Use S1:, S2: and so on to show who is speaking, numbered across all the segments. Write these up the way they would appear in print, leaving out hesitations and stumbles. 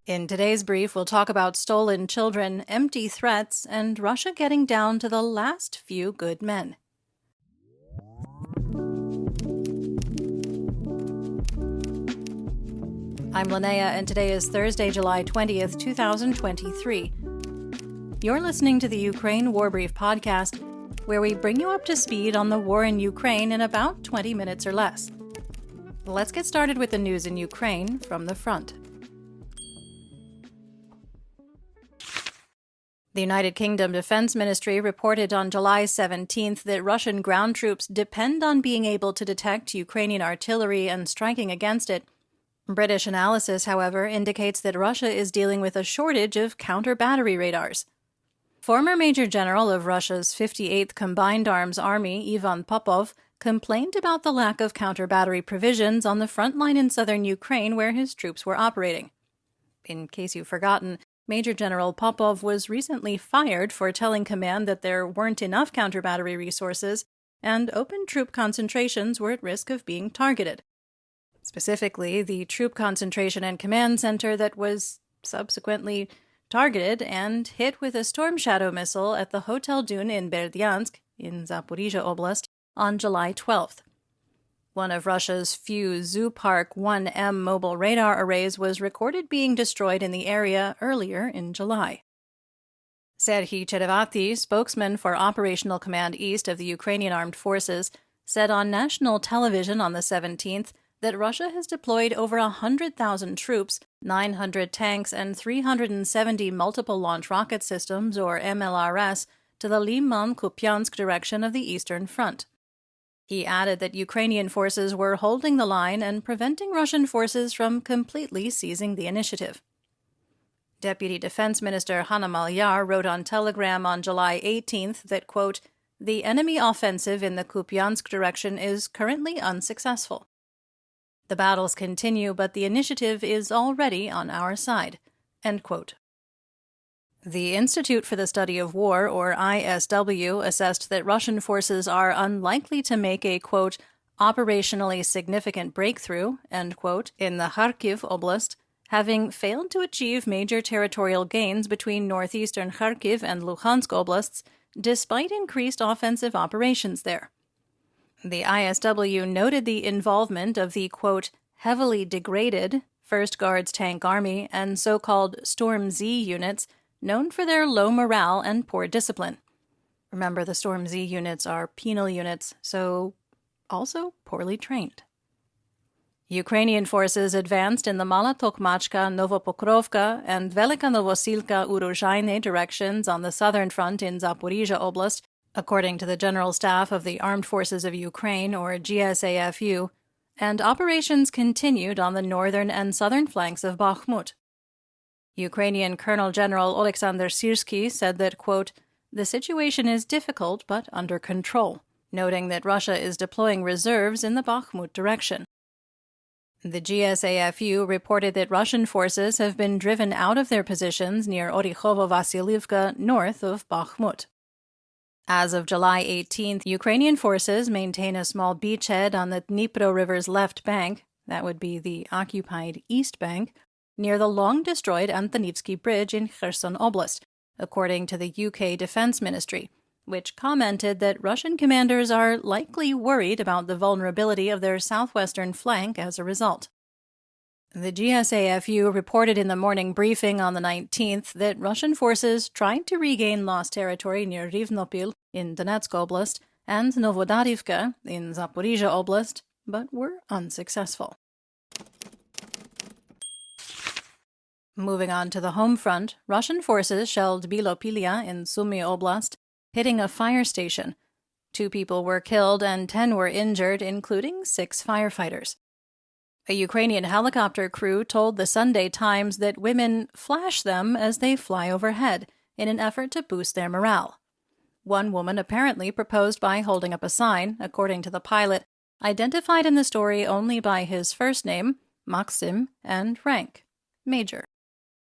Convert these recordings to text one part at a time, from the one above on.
S1: In today's brief, we'll talk about stolen children, empty threats, and Russia getting down to the last few good men. I'm Linnea, and today is Thursday, July 20th, 2023. You're listening to the Ukraine War Brief podcast, where we bring you up to speed on the war in Ukraine in about 20 minutes or less. Let's get started with the news in Ukraine from the front. The United Kingdom Defense Ministry reported on July 17th that Russian ground troops depend on being able to detect Ukrainian artillery and striking against it. British analysis, however, indicates that Russia is dealing with a shortage of counter-battery radars. Former Major General of Russia's 58th Combined Arms Army, Ivan Popov, complained about the lack of counter-battery provisions on the front line in southern Ukraine where his troops were operating. In case you've forgotten, Major General Popov was recently fired for telling command that there weren't enough counter-battery resources, and open troop concentrations were at risk of being targeted. Specifically, the Troop Concentration and Command Center that was subsequently targeted and hit with a Storm Shadow missile at the Hotel Dun in Berdyansk, in Zaporizhia Oblast, on July 12th. One of Russia's few Zoopark 1M mobile radar arrays was recorded being destroyed in the area earlier in July. Serhiy Cherevati, spokesman for Operational Command East of the Ukrainian Armed Forces, said on national television on the 17th that Russia has deployed over 100,000 troops, 900 tanks, and 370 multiple launch rocket systems, or MLRS, to the Liman-Kupiansk direction of the Eastern Front. He added that Ukrainian forces were holding the line and preventing Russian forces from completely seizing the initiative. Deputy Defense Minister Hanna Maliar wrote on Telegram on July 18th that, quote, "The enemy offensive in the Kupiansk direction is currently unsuccessful. The battles continue, but the initiative is already on our side," end quote. The Institute for the Study of War, or ISW, assessed that Russian forces are unlikely to make a, quote, operationally significant breakthrough, end quote, in the Kharkiv Oblast, having failed to achieve major territorial gains between northeastern Kharkiv and Luhansk Oblasts, despite increased offensive operations there. The ISW noted the involvement of the, quote, heavily degraded 1st Guards Tank Army and so-called Storm Z units, known for their low morale and poor discipline. Remember, the Storm Z units are penal units, so also poorly trained. Ukrainian forces advanced in the Mala-Tokmachka, Novopokrovka, and Velika Novosilka-Uruzhaine directions on the southern front in Zaporizhia Oblast, according to the General Staff of the Armed Forces of Ukraine, or GSAFU, and operations continued on the northern and southern flanks of Bakhmut. Ukrainian Colonel General Oleksandr Syrsky said that, quote, "The situation is difficult but under control," noting that Russia is deploying reserves in the Bakhmut direction. The GSAFU reported that Russian forces have been driven out of their positions near Orikhovo-Vasiliivka, north of Bakhmut. As of July 18th, Ukrainian forces maintain a small beachhead on the Dnipro River's left bank, that would be the occupied east bank, near the long-destroyed Antonivsky Bridge in Kherson Oblast, according to the UK Defense Ministry, which commented that Russian commanders are likely worried about the vulnerability of their southwestern flank as a result. The GSAFU reported in the morning briefing on the 19th that Russian forces tried to regain lost territory near Rivnopil in Donetsk Oblast and Novodarivka in Zaporizhia Oblast, but were unsuccessful. Moving on to the home front, Russian forces shelled Bilopilia in Sumy Oblast, hitting a fire station. 2 people were killed and 10 were injured, including 6 firefighters. A Ukrainian helicopter crew told the Sunday Times that women flash them as they fly overhead in an effort to boost their morale. One woman apparently proposed by holding up a sign, according to the pilot, identified in the story only by his first name, Maxim, and rank, Major.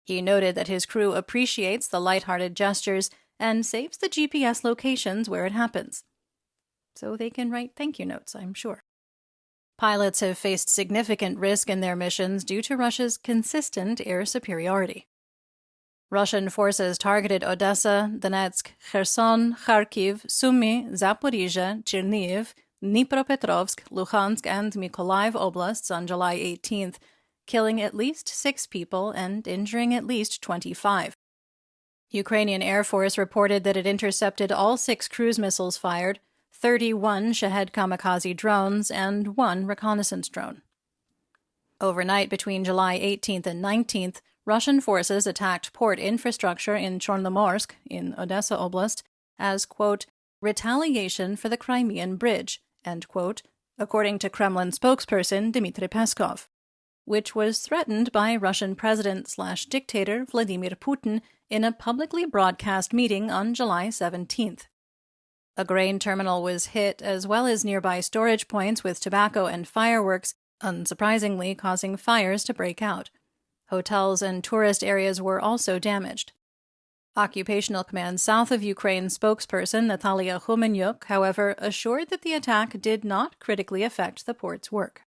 S1: He noted that his crew appreciates the lighthearted gestures and saves the GPS locations where it happens. So they can write thank you notes, I'm sure. Pilots have faced significant risk in their missions due to Russia's consistent air superiority. Russian forces targeted Odessa, Donetsk, Kherson, Kharkiv, Sumy, Zaporizhia, Chernihiv, Dnipropetrovsk, Luhansk, and Mykolaiv oblasts on July 18th, killing at least 6 people and injuring at least 25. Ukrainian Air Force reported that it intercepted all 6 cruise missiles fired, 31 Shahed kamikaze drones, and 1 reconnaissance drone. Overnight between July 18th and 19th, Russian forces attacked port infrastructure in Chornomorsk, in Odessa Oblast, as, quote, retaliation for the Crimean Bridge, end quote, according to Kremlin spokesperson Dmitry Peskov, which was threatened by Russian President/dictator Vladimir Putin in a publicly broadcast meeting on July 17th. A grain terminal was hit, as well as nearby storage points with tobacco and fireworks, unsurprisingly causing fires to break out. Hotels and tourist areas were also damaged. Occupational Command South of Ukraine spokesperson Natalia Humenyuk, however, assured that the attack did not critically affect the port's work.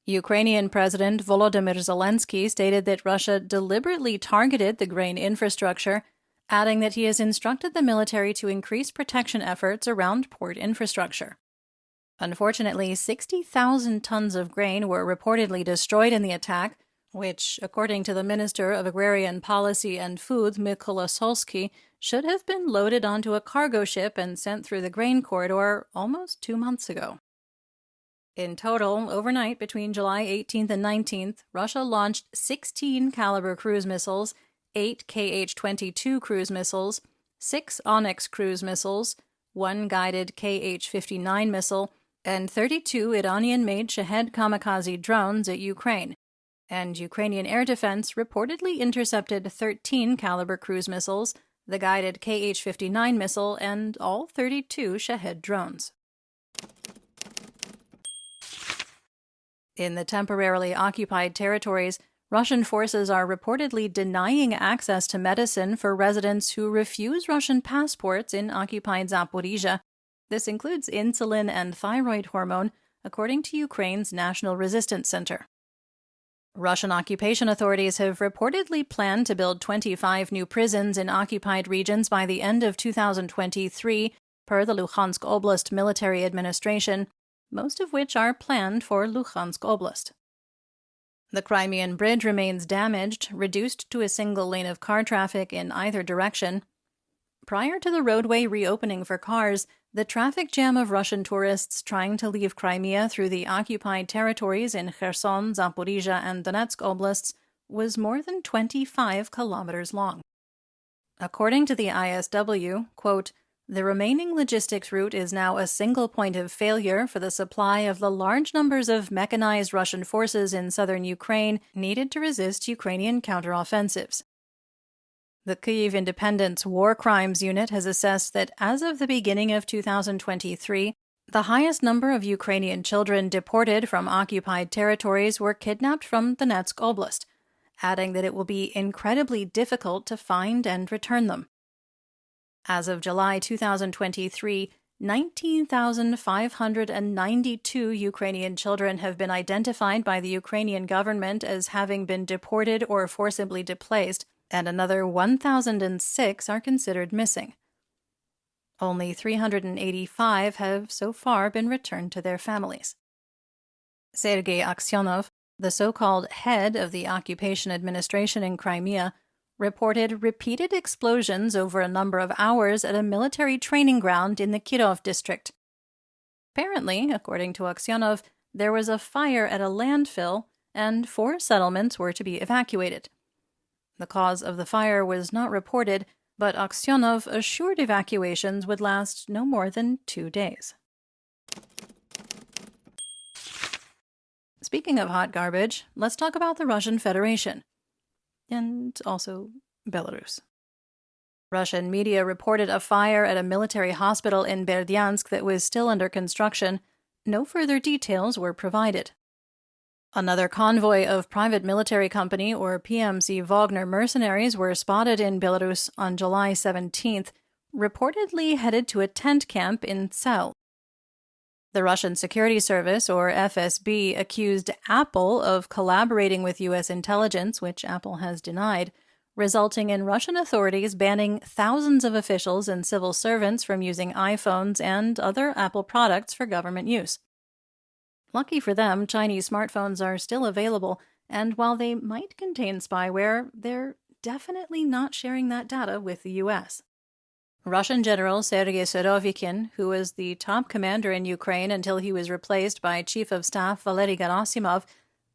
S1: Ukrainian President Volodymyr Zelensky stated that Russia deliberately targeted the grain infrastructure, adding that he has instructed the military to increase protection efforts around port infrastructure. Unfortunately, 60,000 tons of grain were reportedly destroyed in the attack, which, according to the Minister of Agrarian Policy and Food, Mykola Solsky, should have been loaded onto a cargo ship and sent through the grain corridor almost 2 months ago. In total, overnight between July 18th and 19th, Russia launched 16 Caliber cruise missiles, 8 Kh-22 cruise missiles, 6 Onyx cruise missiles, 1 guided Kh-59 missile, and 32 Iranian-made Shahed kamikaze drones at Ukraine, and Ukrainian air defense reportedly intercepted 13 Caliber cruise missiles, the guided Kh-59 missile, and all 32 Shahed drones. In the temporarily occupied territories, Russian forces are reportedly denying access to medicine for residents who refuse Russian passports in occupied Zaporizhia. This includes insulin and thyroid hormone, according to Ukraine's National Resistance Center. Russian occupation authorities have reportedly planned to build 25 new prisons in occupied regions by the end of 2023, per the Luhansk Oblast Military Administration, most of which are planned for Luhansk Oblast. The Crimean Bridge remains damaged, reduced to a single lane of car traffic in either direction. Prior to the roadway reopening for cars, the traffic jam of Russian tourists trying to leave Crimea through the occupied territories in Kherson, Zaporizhia, and Donetsk oblasts was more than 25 kilometers long. According to the ISW, quote, the remaining logistics route is now a single point of failure for the supply of the large numbers of mechanized Russian forces in southern Ukraine needed to resist Ukrainian counteroffensives. The Kyiv Independence War Crimes Unit has assessed that as of the beginning of 2023, the highest number of Ukrainian children deported from occupied territories were kidnapped from Donetsk Oblast, adding that it will be incredibly difficult to find and return them. As of July 2023, 19,592 Ukrainian children have been identified by the Ukrainian government as having been deported or forcibly displaced, and another 1,006 are considered missing. Only 385 have so far been returned to their families. Sergei Aksyonov, the so-called head of the occupation administration in Crimea, reported repeated explosions over a number of hours at a military training ground in the Kirov district. Apparently, according to Aksyonov, there was a fire at a landfill and 4 settlements were to be evacuated. The cause of the fire was not reported, but Aksyonov assured evacuations would last no more than 2 days. Speaking of hot garbage, let's talk about the Russian Federation. And also Belarus. Russian media reported a fire at a military hospital in Berdyansk that was still under construction. No further details were provided. Another convoy of private military company or PMC Wagner mercenaries were spotted in Belarus on July 17th, reportedly headed to a tent camp in Tsel. The Russian Security Service, or FSB, accused Apple of collaborating with U.S. intelligence, which Apple has denied, resulting in Russian authorities banning thousands of officials and civil servants from using iPhones and other Apple products for government use. Lucky for them, Chinese smartphones are still available, and while they might contain spyware, they're definitely not sharing that data with the U.S. Russian General Sergei Surovikin, who was the top commander in Ukraine until he was replaced by Chief of Staff Valery Gerasimov,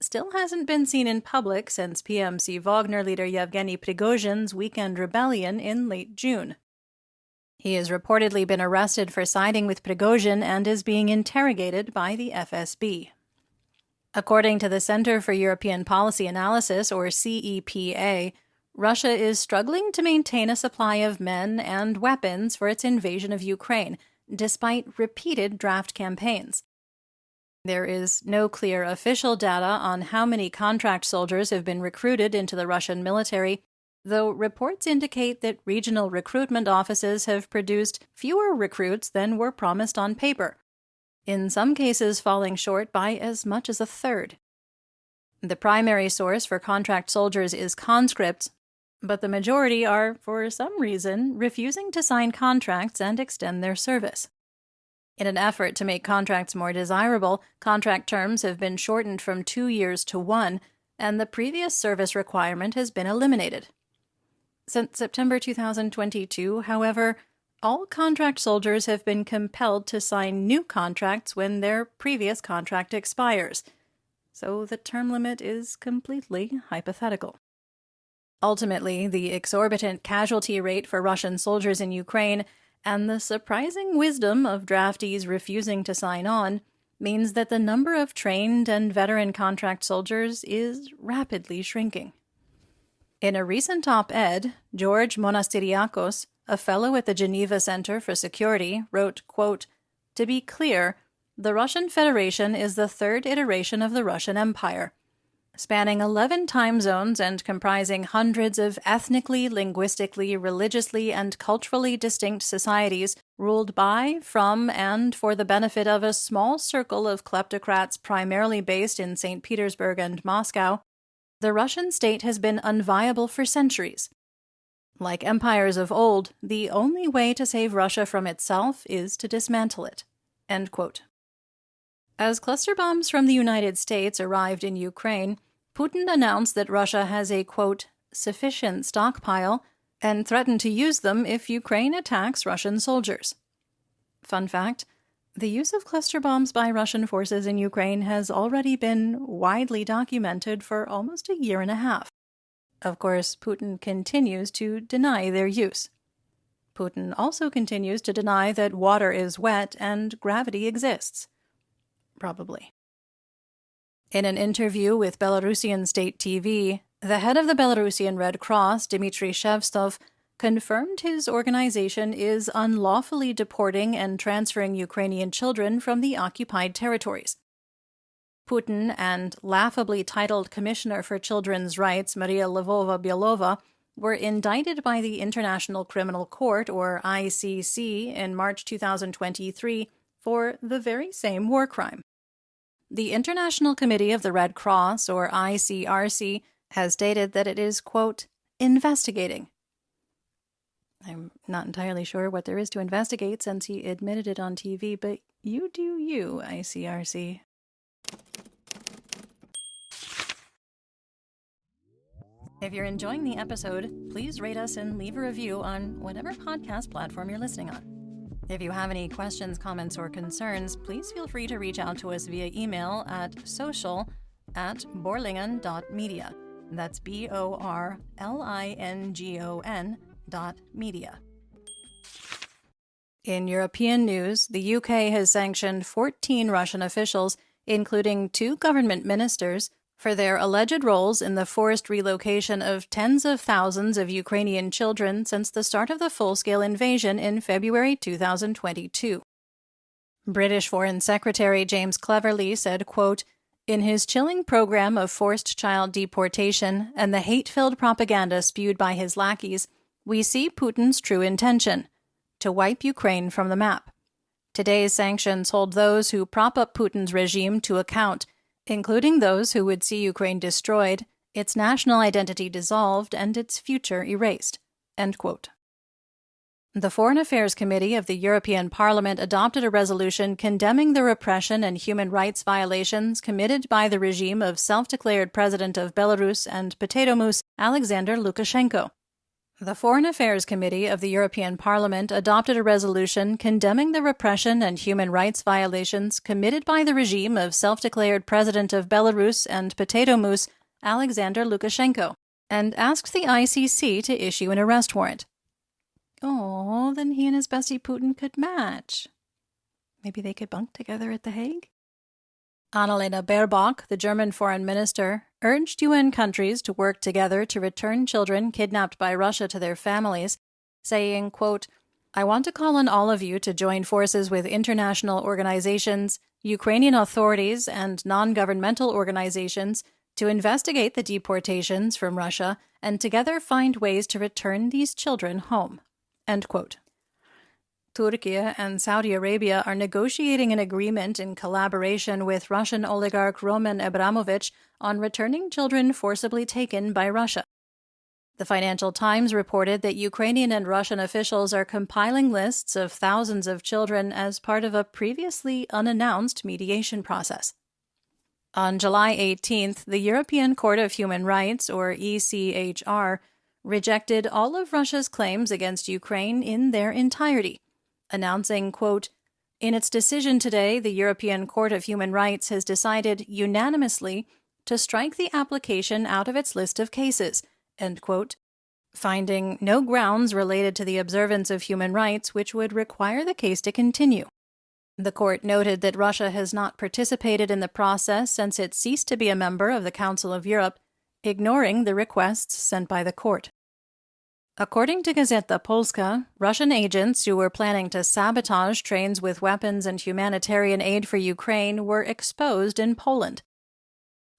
S1: still hasn't been seen in public since PMC Wagner leader Yevgeny Prigozhin's weekend rebellion in late June. He has reportedly been arrested for siding with Prigozhin and is being interrogated by the FSB. According to the Center for European Policy Analysis, or CEPA, Russia is struggling to maintain a supply of men and weapons for its invasion of Ukraine, despite repeated draft campaigns. There is no clear official data on how many contract soldiers have been recruited into the Russian military, though reports indicate that regional recruitment offices have produced fewer recruits than were promised on paper, in some cases falling short by as much as a third. The primary source for contract soldiers is conscripts, but the majority are, for some reason, refusing to sign contracts and extend their service. In an effort to make contracts more desirable, contract terms have been shortened from 2 years to 1, and the previous service requirement has been eliminated. Since September 2022, however, all contract soldiers have been compelled to sign new contracts when their previous contract expires, so the term limit is completely hypothetical. Ultimately, the exorbitant casualty rate for Russian soldiers in Ukraine and the surprising wisdom of draftees refusing to sign on means that the number of trained and veteran contract soldiers is rapidly shrinking. In a recent op-ed, George Monastiriakos, a fellow at the Geneva Center for Security, wrote, quote, "To be clear, the Russian Federation is the third iteration of the Russian Empire. Spanning 11 time zones and comprising hundreds of ethnically, linguistically, religiously, and culturally distinct societies ruled by, from, and for the benefit of a small circle of kleptocrats primarily based in St. Petersburg and Moscow, the Russian state has been unviable for centuries. Like empires of old, the only way to save Russia from itself is to dismantle it." End quote. As cluster bombs from the United States arrived in Ukraine, Putin announced that Russia has a, quote, "sufficient stockpile," and threatened to use them if Ukraine attacks Russian soldiers. Fun fact, the use of cluster bombs by Russian forces in Ukraine has already been widely documented for almost a year and a half. Of course, Putin continues to deny their use. Putin also continues to deny that water is wet and gravity exists. Probably. In an interview with Belarusian state TV, the head of the Belarusian Red Cross, Dmitry Shevstov, confirmed his organization is unlawfully deporting and transferring Ukrainian children from the occupied territories. Putin and laughably titled Commissioner for Children's Rights Maria Lvova-Bielova were indicted by the International Criminal Court, or ICC, in March 2023 for the very same war crime. The International Committee of the Red Cross, or ICRC, has stated that it is, quote, "investigating." I'm not entirely sure what there is to investigate since he admitted it on TV, but you do you, ICRC. If you're enjoying the episode, please rate us and leave a review on whatever podcast platform you're listening on. If you have any questions, comments, or concerns, please feel free to reach out to us via email at social@borlingon.media. That's BORLINGON.media. In European news, the UK has sanctioned 14 Russian officials, including 2 government ministers, for their alleged roles in the forced relocation of tens of thousands of Ukrainian children since the start of the full-scale invasion in February 2022. British Foreign Secretary James Cleverly said, quote, "In his chilling program of forced child deportation and the hate-filled propaganda spewed by his lackeys, we see Putin's true intention: to wipe Ukraine from the map. Today's sanctions hold those who prop up Putin's regime to account, including those who would see Ukraine destroyed, its national identity dissolved, and its future erased." End quote. The Foreign Affairs Committee of the European Parliament adopted a resolution condemning the repression and human rights violations committed by the regime of self-declared President of Belarus and Potato Moose Alexander Lukashenko. The Foreign Affairs Committee of the European Parliament adopted a resolution condemning the repression and human rights violations committed by the regime of self-declared President of Belarus and Potato Moose Alexander Lukashenko, and asked the ICC to issue an arrest warrant. Oh, then he and his bestie Putin could match. Maybe they could bunk together at The Hague? Annalena Baerbock, the German foreign minister, urged UN countries to work together to return children kidnapped by Russia to their families, saying, quote, "I want to call on all of you to join forces with international organizations, Ukrainian authorities, and non-governmental organizations to investigate the deportations from Russia and together find ways to return these children home." End quote. Turkey and Saudi Arabia are negotiating an agreement in collaboration with Russian oligarch Roman Abramovich on returning children forcibly taken by Russia. The Financial Times reported that Ukrainian and Russian officials are compiling lists of thousands of children as part of a previously unannounced mediation process. On July 18th, the European Court of Human Rights, or ECHR, rejected all of Russia's claims against Ukraine in their entirety, announcing, quote, "In its decision today, the European Court of Human Rights has decided unanimously to strike the application out of its list of cases," end quote, finding no grounds related to the observance of human rights which would require the case to continue. The court noted that Russia has not participated in the process since it ceased to be a member of the Council of Europe, ignoring the requests sent by the court. According to Gazeta Polska, Russian agents who were planning to sabotage trains with weapons and humanitarian aid for Ukraine were exposed in Poland.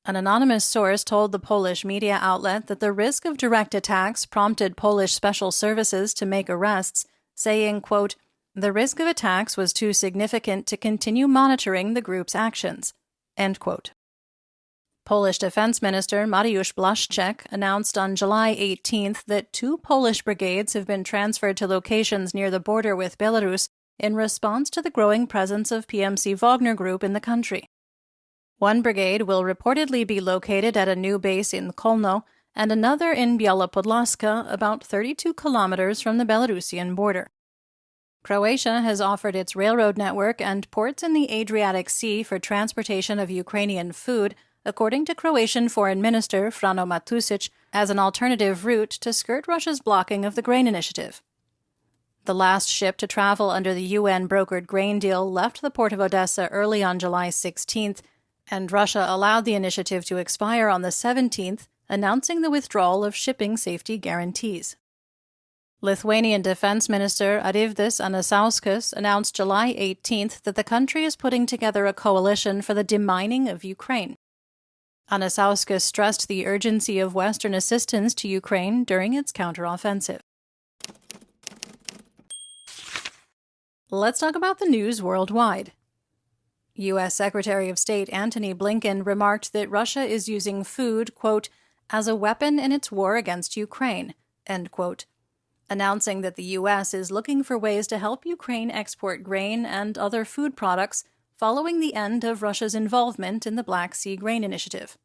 S1: An anonymous source told the Polish media outlet that the risk of direct attacks prompted Polish special services to make arrests, saying, quote, "The risk of attacks was too significant to continue monitoring the group's actions," end quote. Polish Defense Minister Mariusz Błaszczak announced on July 18th that 2 Polish brigades have been transferred to locations near the border with Belarus in response to the growing presence of PMC Wagner Group in the country. One brigade will reportedly be located at a new base in Kolno and another in Biała Podlaska, about 32 kilometers from the Belarusian border. Croatia has offered its railroad network and ports in the Adriatic Sea for transportation of Ukrainian food, according to Croatian Foreign Minister Frano Matušić, as an alternative route to skirt Russia's blocking of the grain initiative. The last ship to travel under the UN-brokered grain deal left the port of Odessa early on July 16th, and Russia allowed the initiative to expire on the 17th, announcing the withdrawal of shipping safety guarantees. Lithuanian Defense Minister Arvydas Anušauskas announced July 18th that the country is putting together a coalition for the demining of Ukraine. Anušauskas stressed the urgency of Western assistance to Ukraine during its counteroffensive. Let's talk about the news worldwide. U.S. Secretary of State Antony Blinken remarked that Russia is using food, quote, "as a weapon in its war against Ukraine," end quote, announcing that the U.S. is looking for ways to help Ukraine export grain and other food products following the end of Russia's involvement in the Black Sea Grain Initiative.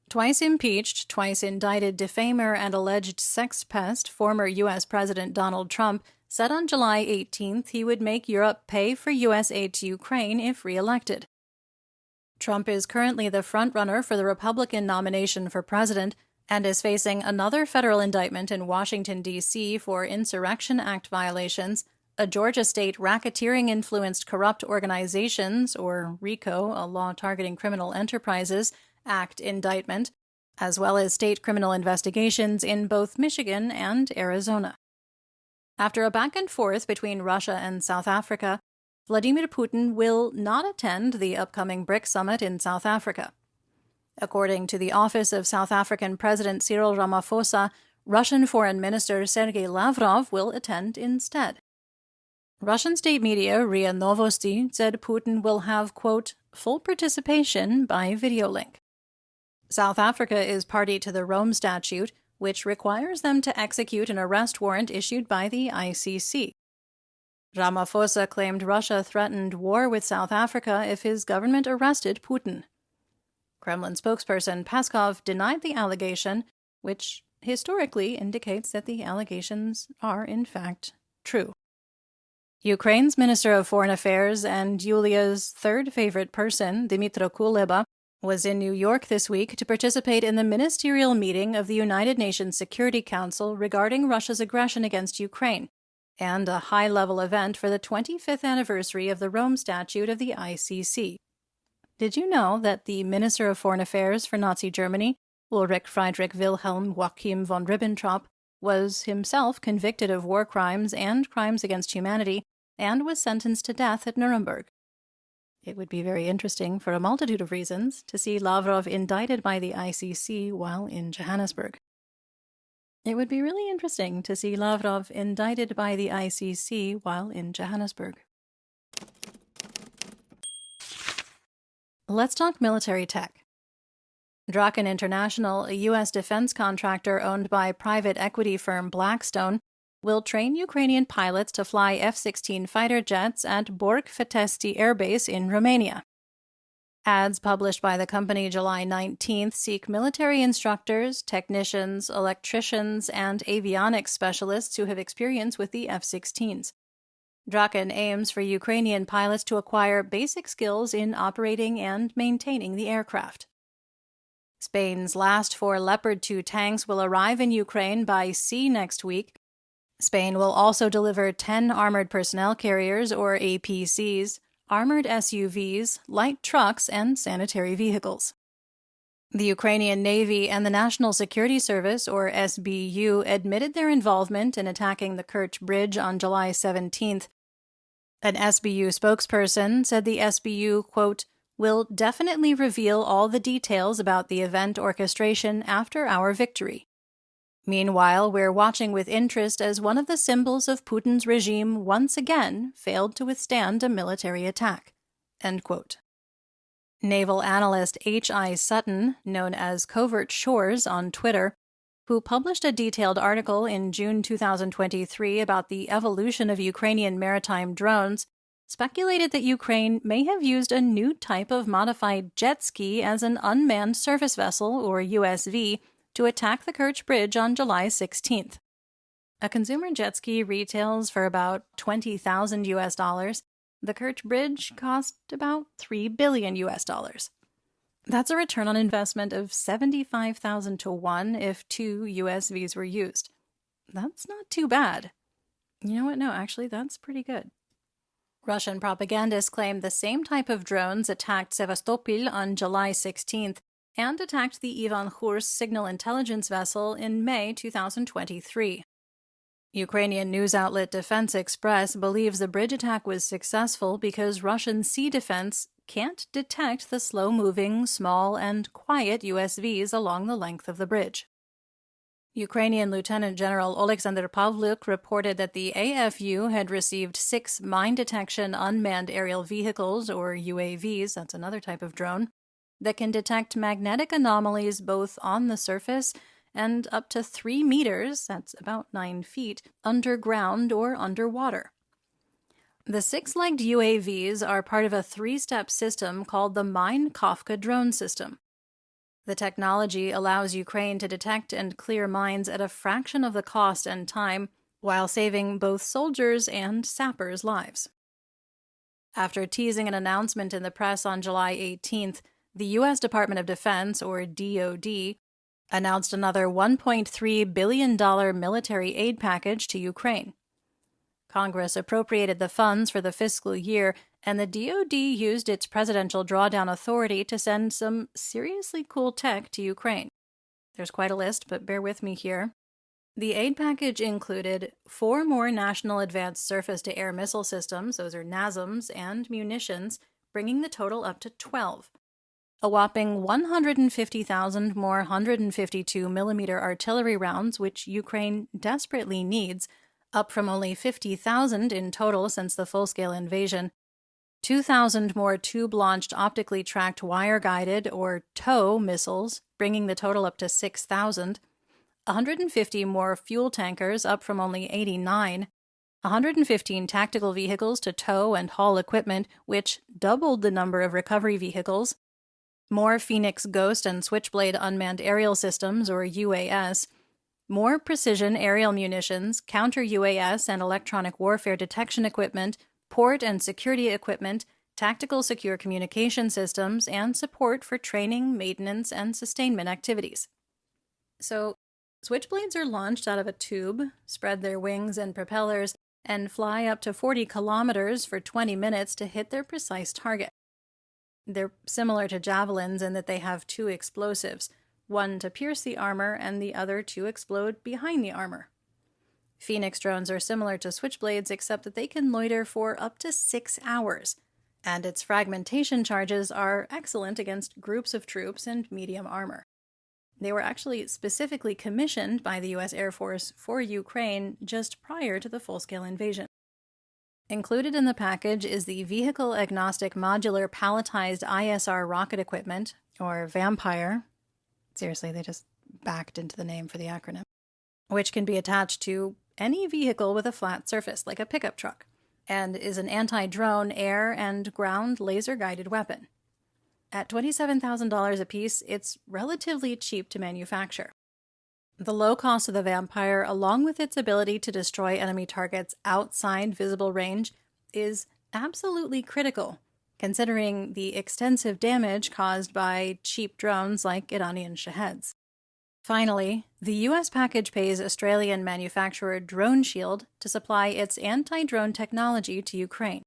S1: Twice impeached, twice indicted defamer and alleged sex pest, former U.S. President Donald Trump said on July 18th he would make Europe pay for U.S. aid to Ukraine if re-elected. Trump is currently the frontrunner for the Republican nomination for president and is facing another federal indictment in Washington, D.C. for Insurrection Act violations, a Georgia state racketeering-influenced corrupt organizations, or RICO, a law targeting criminal enterprises, Act indictment, as well as state criminal investigations in both Michigan and Arizona. After a back and forth between Russia and South Africa, Vladimir Putin will not attend the upcoming BRICS summit in South Africa. According to the office of South African President Cyril Ramaphosa, Russian Foreign Minister Sergei Lavrov will attend instead. Russian state media RIA Novosti said Putin will have, quote, full participation by video link. South Africa is party to the Rome Statute, which requires them to execute an arrest warrant issued by the ICC. Ramaphosa claimed Russia threatened war with South Africa if his government arrested Putin. Kremlin spokesperson Peskov denied the allegation, which historically indicates that the allegations are, in fact, true. Ukraine's Minister of Foreign Affairs and Yewleea's third favorite person, Dmytro Kuleba, was in New York this week to participate in the ministerial meeting of the United Nations Security Council regarding Russia's aggression against Ukraine, and a high-level event for the 25th anniversary of the Rome Statute of the ICC. Did you know that the Minister of Foreign Affairs for Nazi Germany, Ulrich Friedrich Wilhelm Joachim von Ribbentrop, was himself convicted of war crimes and crimes against humanity and was sentenced to death at Nuremberg? It would be very interesting, for a multitude of reasons, to see Lavrov indicted by the ICC while in Johannesburg. It would be really interesting to see Lavrov indicted by the ICC while in Johannesburg. Let's talk military tech. Draken International, a U.S. defense contractor owned by private equity firm Blackstone, will train Ukrainian pilots to fly F-16 fighter jets at Borg Fetesti Air Base in Romania. Ads published by the company July 19th seek military instructors, technicians, electricians, and avionics specialists who have experience with the F-16s. Draken aims for Ukrainian pilots to acquire basic skills in operating and maintaining the aircraft. Spain's last 4 Leopard 2 tanks will arrive in Ukraine by sea next week. Spain will also deliver 10 armored personnel carriers, or APCs, armored SUVs, light trucks, and sanitary vehicles. The Ukrainian Navy and the National Security Service, or SBU, admitted their involvement in attacking the Kerch Bridge on July 17th. An SBU spokesperson said the SBU, quote, will definitely reveal all the details about the event orchestration after our victory. Meanwhile, we're watching with interest as one of the symbols of Putin's regime once again failed to withstand a military attack. End quote. Naval analyst H.I. Sutton, known as Covert Shores on Twitter, who published a detailed article in June 2023 about the evolution of Ukrainian maritime drones, speculated that Ukraine may have used a new type of modified jet ski as an unmanned surface vessel, or USV, to attack the Kerch Bridge on July 16th. A consumer jet ski retails for about $20,000 US. The Kerch Bridge cost about $3 billion US. That's a return on investment of 75,000 to 1 if 2 USVs were used. That's not too bad. You know what? No, actually, that's pretty good. Russian propagandists claim the same type of drones attacked Sevastopol on July 16th and attacked the Ivan Khurs signal intelligence vessel in May 2023. Ukrainian news outlet Defense Express believes the bridge attack was successful because Russian sea defense can't detect the slow-moving, small, and quiet USVs along the length of the bridge. Ukrainian Lieutenant General Oleksandr Pavlyuk reported that the AFU had received 6 mine detection unmanned aerial vehicles, or UAVs, that's another type of drone, that can detect magnetic anomalies both on the surface and up to 3 meters, that's about 9 feet, underground or underwater. The 6-legged UAVs are part of a 3-step system called the Mine Kafka drone system. The technology allows Ukraine to detect and clear mines at a fraction of the cost and time, while saving both soldiers and sappers' lives. After teasing an announcement in the press on July 18th, the U.S. Department of Defense, or DoD, announced another $1.3 billion military aid package to Ukraine. Congress appropriated the funds for the fiscal year, and the DoD used its presidential drawdown authority to send some seriously cool tech to Ukraine. There's quite a list, but bear with me here. The aid package included 4 more National Advanced Surface-to-Air Missile Systems, those are NASAMS, and munitions, bringing the total up to 12. A whopping 150,000 more 152mm artillery rounds, which Ukraine desperately needs, up from only 50,000 in total since the full-scale invasion. 2,000 more tube-launched optically tracked wire-guided, or TOW, missiles, bringing the total up to 6,000. 150 more fuel tankers, up from only 89. 115 tactical vehicles to tow and haul equipment, which doubled the number of recovery vehicles. More Phoenix Ghost and Switchblade unmanned aerial systems, or UAS. More precision aerial munitions, counter-UAS and electronic warfare detection equipment, port and security equipment, tactical secure communication systems, and support for training, maintenance, and sustainment activities. So, Switchblades are launched out of a tube, spread their wings and propellers, and fly up to 40 kilometers for 20 minutes to hit their precise target. They're similar to javelins in that they have two explosives, one to pierce the armor and the other to explode behind the armor. Phoenix drones are similar to Switchblades except that they can loiter for up to 6 hours, and its fragmentation charges are excellent against groups of troops and medium armor. They were actually specifically commissioned by the U.S. Air Force for Ukraine just prior to the full-scale invasion. Included in the package is the Vehicle-Agnostic Modular Palletized ISR Rocket Equipment, or VAMPIRE. Seriously, they just backed into the name for the acronym, which can be attached to any vehicle with a flat surface, like a pickup truck, and is an anti-drone air and ground laser-guided weapon. At $27,000 apiece, it's relatively cheap to manufacture. The low cost of the VAMPIRE, along with its ability to destroy enemy targets outside visible range, is absolutely critical, considering the extensive damage caused by cheap drones like Iranian Shaheds. Finally, the U.S. package pays Australian manufacturer Drone Shield to supply its anti-drone technology to Ukraine.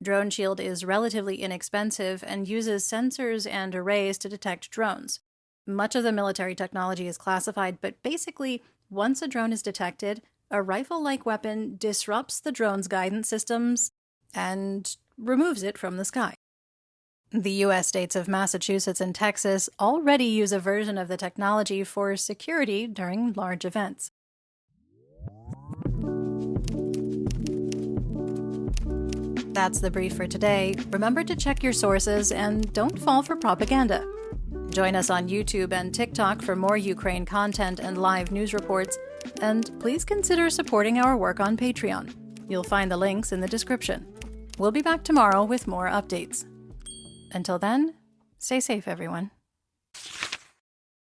S1: Drone Shield is relatively inexpensive and uses sensors and arrays to detect drones. Much of the military technology is classified, but basically, once a drone is detected, a rifle-like weapon disrupts the drone's guidance systems and removes it from the sky. The U.S. states of Massachusetts and Texas already use a version of the technology for security during large events. That's the brief for today. Remember to check your sources and don't fall for propaganda. Join us on YouTube and TikTok for more Ukraine content and live news reports, and please consider supporting our work on Patreon. You'll find the links in the description. We'll be back tomorrow with more updates. Until then, stay safe, everyone.